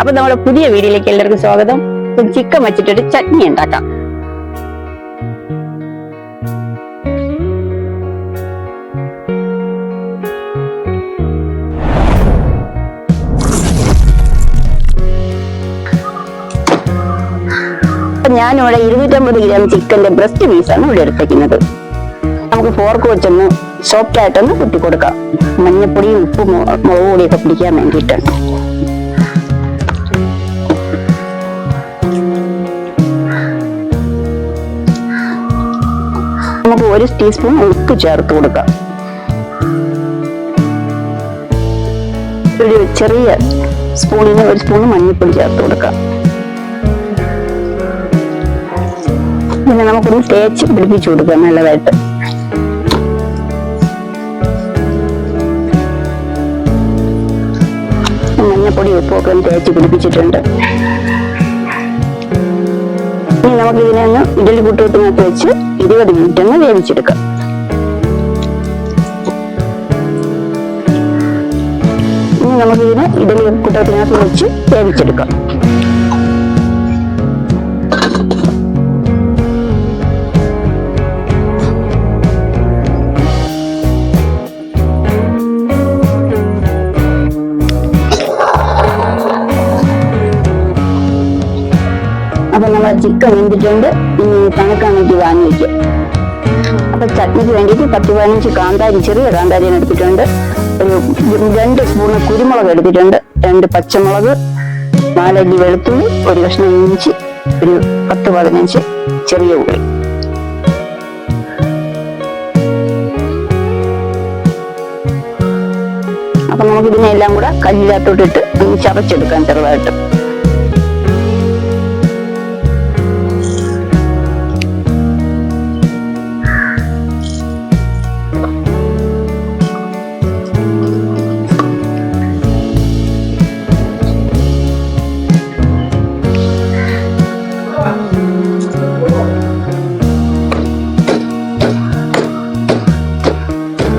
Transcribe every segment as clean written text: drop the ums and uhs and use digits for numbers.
അപ്പൊ നമ്മുടെ പുതിയ വീഡിയോയിലേക്ക് എല്ലാവർക്കും സ്വാഗതം. ചിക്കൻ വെച്ചിട്ടൊരു ചട്നി ഉണ്ടാക്കാം. ഞാനിവിടെ 250 ഗ്രാം ചിക്കന്റെ ബ്രസ്റ്റ് പീസാണ് ഇവിടെ എടുത്തേക്കുന്നത്. നമുക്ക് ഫോർക്ക് വെച്ചൊന്ന് സോഫ്റ്റ് ആയിട്ടൊന്ന് കുത്തി കൊടുക്കാം. മഞ്ഞപ്പൊടിയും ഉപ്പും മുളക് പൊടിയൊക്കെ പിടിക്കാൻ വേണ്ടിയിട്ടാണ്. നമുക്ക് 1 ടീസ്പൂൺ ഉപ്പ് ചേർത്ത് കൊടുക്കാം. ഒരു ചെറിയ സ്പൂണിന് 1 സ്പൂൺ മഞ്ഞൾപ്പൊടി ചേർത്ത് കൊടുക്കാം. പിന്നെ നമുക്കൊന്ന് തേച്ച് പിടിപ്പിച്ചു കൊടുക്കാം നല്ലതായിട്ട്. മഞ്ഞപ്പൊടി ഉപ്പൊക്കെ തേച്ച് പിടിപ്പിച്ചിട്ടുണ്ട്. ഇനി നമുക്ക് ഇതിനെ ഒന്ന് ഇഡലി കൂട്ടത്തിനകത്ത് വെച്ച് 20 മിനിറ്റ് ഒന്ന് വേവിച്ചെടുക്കാം. ഇനി നമുക്ക് ഇതിനെ ഇഡലി കൂട്ടത്തിനകത്ത് വെച്ച് വേവിച്ചെടുക്കാം. അപ്പൊ നമ്മൾ ചിക്കൻ വെന്തിട്ടുണ്ട്. ഇനി തണുക്കാൻ വേണ്ടി വാങ്ങി വയ്ക്കും. അപ്പൊ ചട്നിക്ക് വേണ്ടിയിട്ട് 10-15 കാന്താരി, ചെറിയ കാന്താരിയാണ് എടുത്തിട്ടുണ്ട്. ഒരു 2 സ്പൂണ് കുരുമുളക് എടുത്തിട്ടുണ്ട്. 2 പച്ചമുളക്, 4 അല്ലി വെളുത്തുള്ളി, 1 കഷ്ണം ഇഞ്ചി, ഒരു 10-15 ചെറിയ ഉള്ളി. അപ്പൊ നമുക്ക് ഇതിനെല്ലാം കൂടെ കല്ലിനകത്തോട്ടിട്ട് ഒന്ന് ചതച്ചെടുക്കാം ചെറുതായിട്ട്.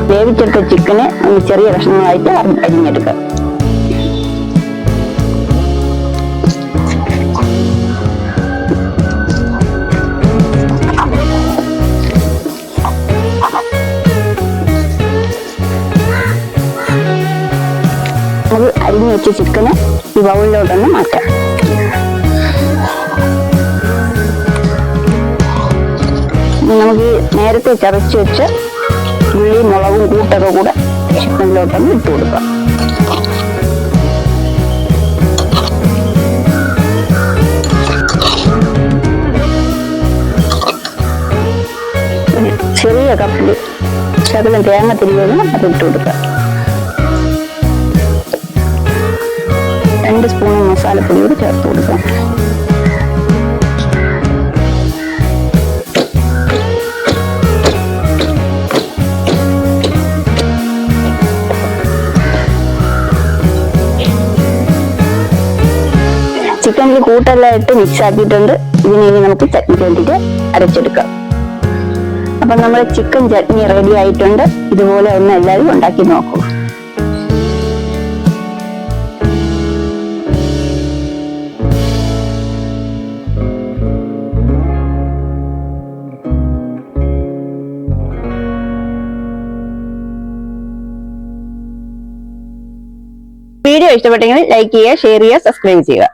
വേവിച്ചെടുത്ത ചിക്കനെ ഒന്ന് ചെറിയ കഷ്ണങ്ങളായിട്ട് അരിഞ്ഞെടുക്കാം. അത് അരിഞ്ഞു വെച്ച ചിക്കന് ഈ ബൗളിലോട്ടൊന്ന് മാറ്റാം. നമുക്ക് നേരത്തെ ചതച്ച് വെച്ച് ഉള്ളി മുളകും കൂട്ടൊക്കെ കൂടെ ചിക്കനിലോട്ടൊന്ന് ഇട്ട് കൊടുക്കാം. ചെറിയ കപ്പിൽ ശകലം തേങ്ങ തിരികെ അത് ഇട്ട് കൊടുക്കാം. 2 സ്പൂൺ മസാലപ്പൊടി കൂടി ചേർത്ത് കൊടുക്കാം. ചിക്കനിൽ കൂട്ടെല്ലാം ഇട്ട് മിക്സ് ആക്കിയിട്ടുണ്ട്. ഇതിനെ നമുക്ക് ചട്നിക്ക് വേണ്ടിയിട്ട് അരച്ചെടുക്കാം. അപ്പൊ നമ്മുടെ ചിക്കൻ ചട്നി റെഡി ആയിട്ടുണ്ട്. ഇതുപോലെ ഒന്ന് എല്ലാവരും ഉണ്ടാക്കി നോക്കൂ. വീഡിയോ ഇഷ്ടപ്പെട്ടെങ്കിൽ ലൈക്ക് ചെയ്യുക, ഷെയർ ചെയ്യുക, സബ്സ്ക്രൈബ് ചെയ്യുക.